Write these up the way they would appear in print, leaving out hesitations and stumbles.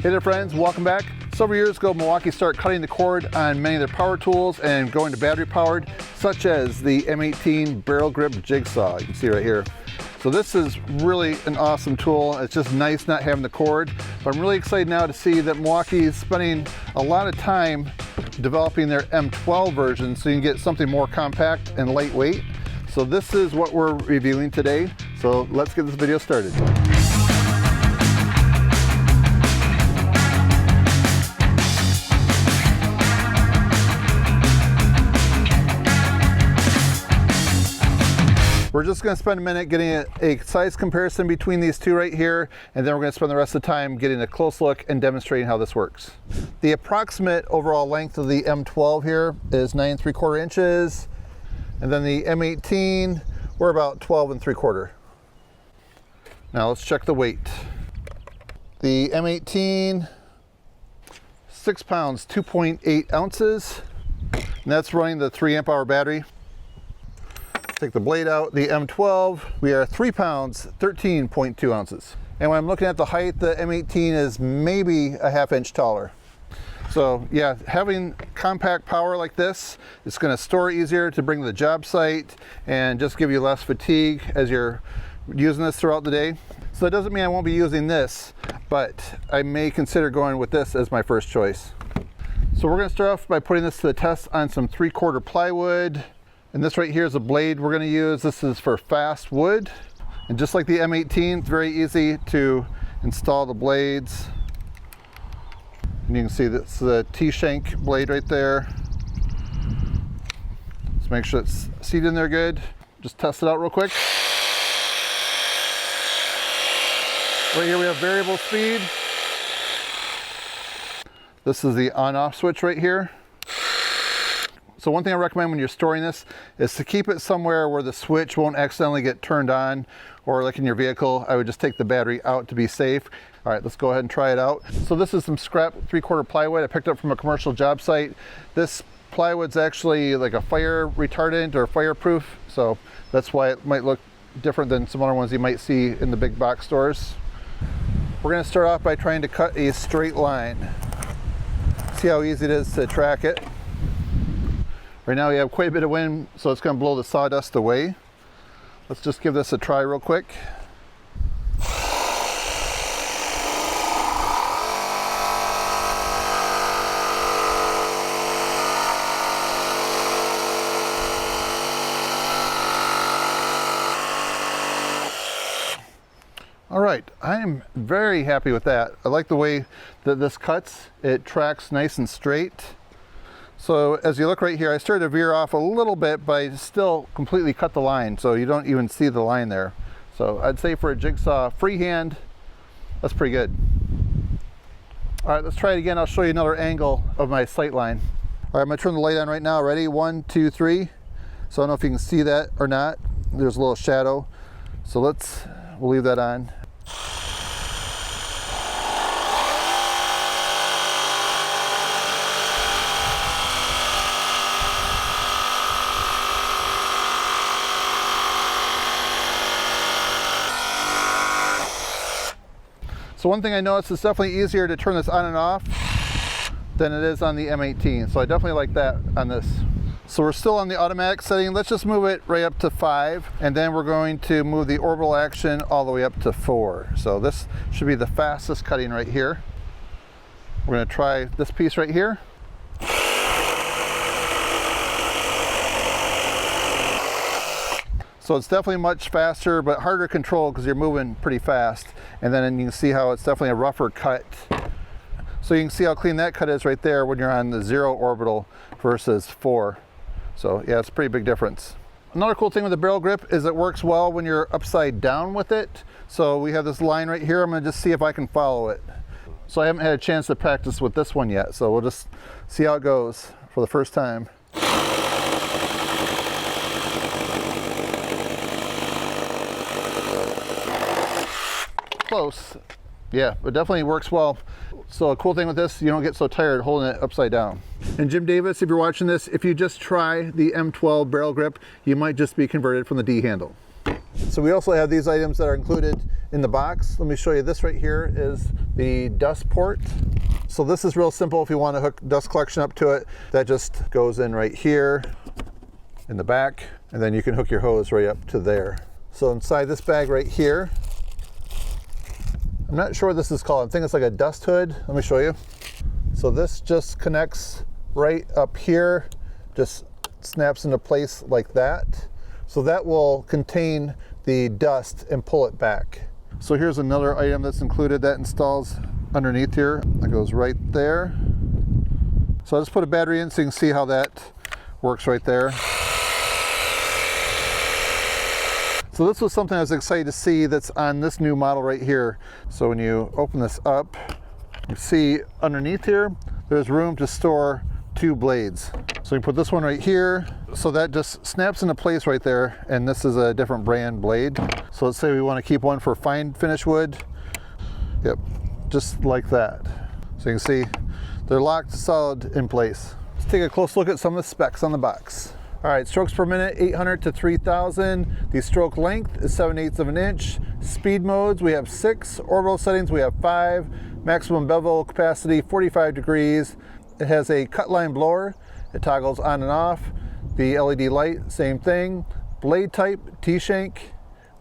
Hey there friends, welcome back. Several years ago, Milwaukee started cutting the cord on many of their power tools and going to battery powered, such as the M18 Barrel Grip Jigsaw. You can see right here. So this is really an awesome tool. It's just nice not having the cord. But I'm really excited now to see that Milwaukee is spending a lot of time developing their M12 version so you can get something more compact and lightweight. So this is what we're reviewing today. So let's get this video started. We're just going to spend a minute getting a size comparison between these two right here, and then we're going to spend the rest of the time getting a close look and demonstrating how this works. The approximate overall length of the M12 here is 9 3/4 inches, and then the M18, we're about 12 3/4. Now let's check the weight. The M18, 6 pounds, 2.8 ounces, and that's running the 3 amp hour battery. Take the blade out. The M12, we are 3 pounds, 13.2 ounces. And when I'm looking at the height, the M18 is maybe a ½ inch taller. So yeah, having compact power like this, it's going to store easier to bring to the job site and just give you less fatigue as you're using this throughout the day. So that doesn't mean I won't be using this, but I may consider going with this as my first choice. So we're going to start off by putting this to the test on some 3/4 plywood. And this right here is a blade we're going to use. This is for fast wood. And just like the M18, it's very easy to install the blades. And you can see this is a T-shank blade right there. Let's make sure it's seated in there good. Just test it out real quick. Right here we have variable speed. This is the on-off switch right here. So one thing I recommend when you're storing this is to keep it somewhere where the switch won't accidentally get turned on, or like in your vehicle, I would just take the battery out to be safe. All right, let's go ahead and try it out. So this is some scrap 3/4 plywood I picked up from a commercial job site. This plywood's actually like a fire retardant or fireproof, so that's why it might look different than some other ones you might see in the big box stores. We're gonna start off by trying to cut a straight line. See how easy it is to track it. Right now we have quite a bit of wind, so it's going to blow the sawdust away. Let's just give this a try real quick. All right, I'm very happy with that. I like the way that this cuts. It tracks nice and straight. So as you look right here, I started to veer off a little bit, but I still completely cut the line, so you don't even see the line there. So I'd say for a jigsaw freehand, that's pretty good. All right, let's try it again. I'll show you another angle of my sight line. All right, I'm gonna turn the light on right now. Ready? 1, 2, 3. So I don't know if you can see that or not. There's a little shadow. So we'll leave that on. So one thing I noticed, it's definitely easier to turn this on and off than it is on the M18. So I definitely like that on this. So we're still on the automatic setting. Let's just move it right up to 5. And then we're going to move the orbital action all the way up to 4. So this should be the fastest cutting right here. We're going to try this piece right here. So it's definitely much faster, but harder to control because you're moving pretty fast. And then you can see how it's definitely a rougher cut. So you can see how clean that cut is right there when you're on the 0 orbital versus 4. So yeah, it's a pretty big difference. Another cool thing with the barrel grip is it works well when you're upside down with it. So we have this line right here. I'm gonna just see if I can follow it. So I haven't had a chance to practice with this one yet. So we'll just see how it goes for the first time. Close. Yeah, it definitely works well. So a cool thing with this, you don't get so tired holding it upside down. And Jim Davis, if you're watching this, if you just try the M12 barrel grip, you might just be converted from the D handle. So we also have these items that are included in the box. Let me show you. This right here is the dust port. So this is real simple. If you want to hook dust collection up to it, that just goes in right here in the back, and then you can hook your hose right up to there. So inside this bag right here, I'm not sure what this is called. I think it's like a dust hood. Let me show you. So this just connects right up here, just snaps into place like that. So that will contain the dust and pull it back. So here's another item that's included that installs underneath here. That goes right there. So I'll just put a battery in so you can see how that works right there. So this was something I was excited to see that's on this new model right here. So when you open this up, you see underneath here, there's room to store 2 blades. So you put this one right here, so that just snaps into place right there, and this is a different brand blade. So let's say we want to keep one for fine finish wood. Yep, just like that. So you can see they're locked solid in place. Let's take a close look at some of the specs on the box. All right, strokes per minute, 800 to 3,000. The stroke length is 7/8 of an inch. Speed modes, we have 6. Orbital settings, we have 5. Maximum bevel capacity, 45 degrees. It has a cut line blower. It toggles on and off. The LED light, same thing. Blade type, T-shank.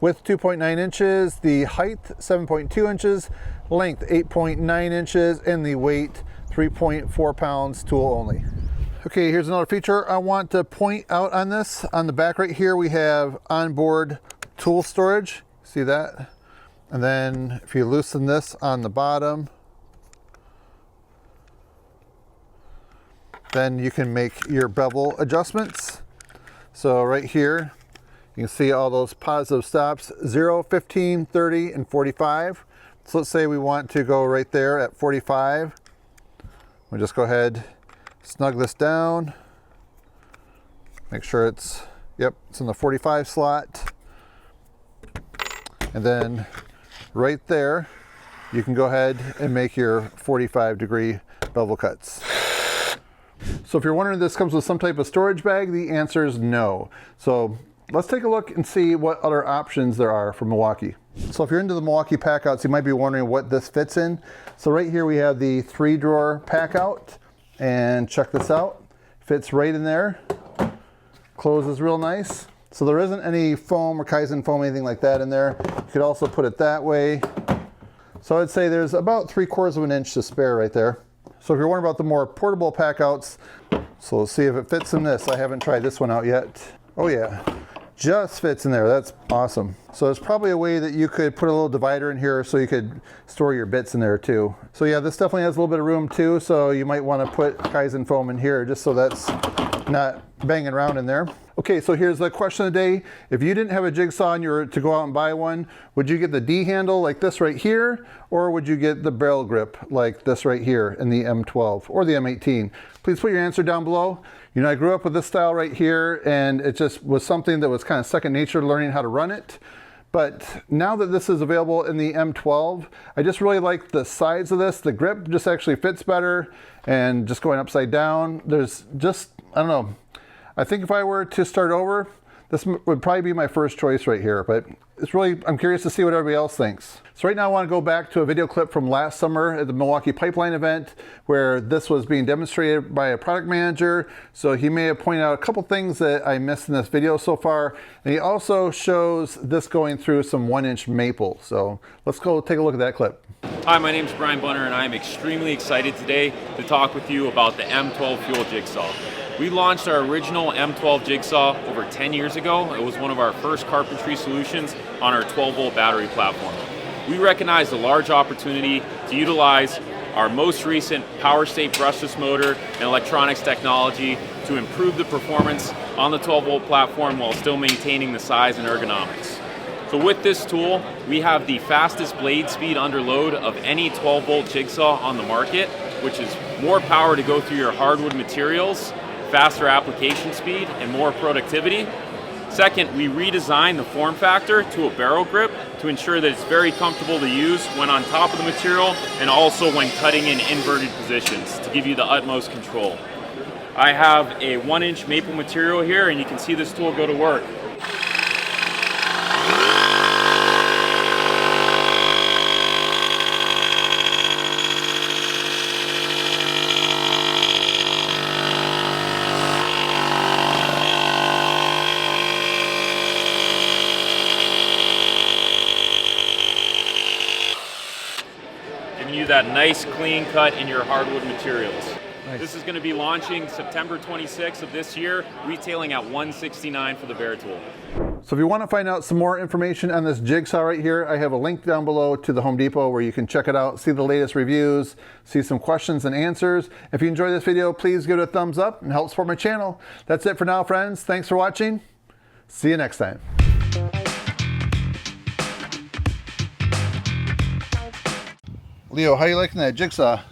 Width 2.9 inches. The height, 7.2 inches. Length, 8.9 inches. And the weight, 3.4 pounds, tool only. Okay, here's another feature I want to point out on this. On the back right here, we have onboard tool storage. See that? And then if you loosen this on the bottom, then you can make your bevel adjustments. So right here, you can see all those positive stops, 0, 15, 30, and 45. So let's say we want to go right there at 45. We'll just go ahead, snug this down, make sure it's in the 45 slot. And then right there, you can go ahead and make your 45-degree bevel cuts. So if you're wondering if this comes with some type of storage bag, the answer is no. So let's take a look and see what other options there are for Milwaukee. So if you're into the Milwaukee Packouts, you might be wondering what this fits in. So right here we have the 3-drawer Packout, and check this out. Fits right in there, closes real nice. So there isn't any foam or Kaizen foam, anything like that in there. You could also put it that way. So I'd say there's about 3/4 of an inch to spare right there. So if you're wondering about the more portable Packouts, so let's see if it fits in this. I haven't tried this one out yet. Oh yeah, just fits in there. That's awesome. So there's probably a way that you could put a little divider in here so you could store your bits in there too. So yeah, this definitely has a little bit of room too. So you might want to put Kaizen foam in here just so that's not banging around in there. Okay, so here's the question of the day. If you didn't have a jigsaw and you were to go out and buy one, would you get the D handle like this right here, or would you get the barrel grip like this right here in the M12 or the M18? Please put your answer down below. You know, I grew up with this style right here, and it just was something that was kind of second nature, learning how to run it. But now that this is available in the M12, I just really like the size of this. The grip just actually fits better, and just going upside down, there's just, I don't know. I think if I were to start over, this would probably be my first choice right here, but it's really, I'm curious to see what everybody else thinks. So right now I want to go back to a video clip from last summer at the Milwaukee Pipeline event where this was being demonstrated by a product manager. So he may have pointed out a couple things that I missed in this video so far. And he also shows this going through some 1-inch maple. So let's go take a look at that clip. Hi, my name is Brian Bunner and I'm extremely excited today to talk with you about the M12 fuel jigsaw. We launched our original M12 jigsaw over 10 years ago. It was one of our first carpentry solutions on our 12-volt battery platform. We recognized a large opportunity to utilize our most recent power state brushless motor and electronics technology to improve the performance on the 12-volt platform while still maintaining the size and ergonomics. So with this tool, we have the fastest blade speed under load of any 12-volt jigsaw on the market, which is more power to go through your hardwood materials, faster application speed, and more productivity. Second, we redesigned the form factor to a barrel grip to ensure that it's very comfortable to use when on top of the material and also when cutting in inverted positions to give you the utmost control. I have a 1-inch maple material here and you can see this tool go to work. giving you that nice clean cut in your hardwood materials. Nice. This is going to be launching September 26th of this year, retailing at $169 for the Bear Tool. So if you want to find out some more information on this jigsaw right here, I have a link down below to the Home Depot where you can check it out, see the latest reviews, see some questions and answers. If you enjoyed this video, please give it a thumbs up and help support my channel. That's it for now, friends. Thanks for watching. See you next time. Leo, how you liking that jigsaw?